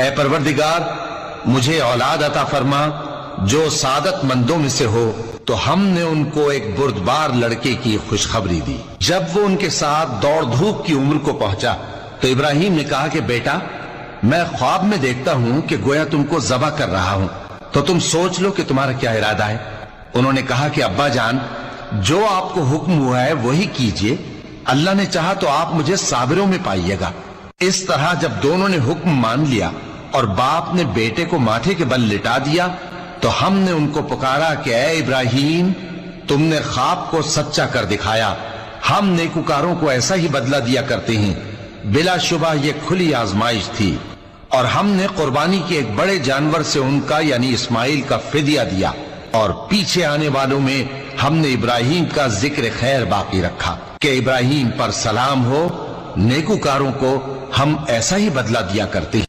ऐ परवरदिगार, मुझे औलाद अता फरमा जो सादतमंदों में से हो। तो हमने उनको एक बुर्दबार लड़के की खुशखबरी दी। जब वो उनके साथ दौड़ धूप की उम्र को पहुंचा तो इब्राहिम ने कहा कि बेटा, मैं ख्वाब में देखता हूं कि गोया तुमको ज़बह कर रहा हूं, तो तुम सोच लो कि तुम्हारा क्या इरादा है। उन्होंने कहा कि अब्बा जान, जो आपको हुक्म हुआ है वही कीजिए। अल्लाह ने चाहा तो आप मुझे साबिरों में पाइएगा। इस तरह जब दोनों ने हुक्म मान लिया और बाप ने बेटे को माथे के बल लिटा दिया, तो हमने उनको पुकारा कि ऐ इब्राहिम, तुमने ख्वाब को सच्चा कर दिखाया। हम नेकुकारों को ऐसा ही बदला दिया करते हैं। बिलाशुबा ये खुली आजमाइश थी और हमने कुर्बानी के एक बड़े जानवर से उनका यानी इस्माइल का फिदिया दिया, और पीछे आने वालों में हमने इब्राहिम का जिक्र खैर बाकी रखा कि इब्राहिम पर सलाम हो। नेकुकारों को हम ऐसा ही बदला दिया करते हैं।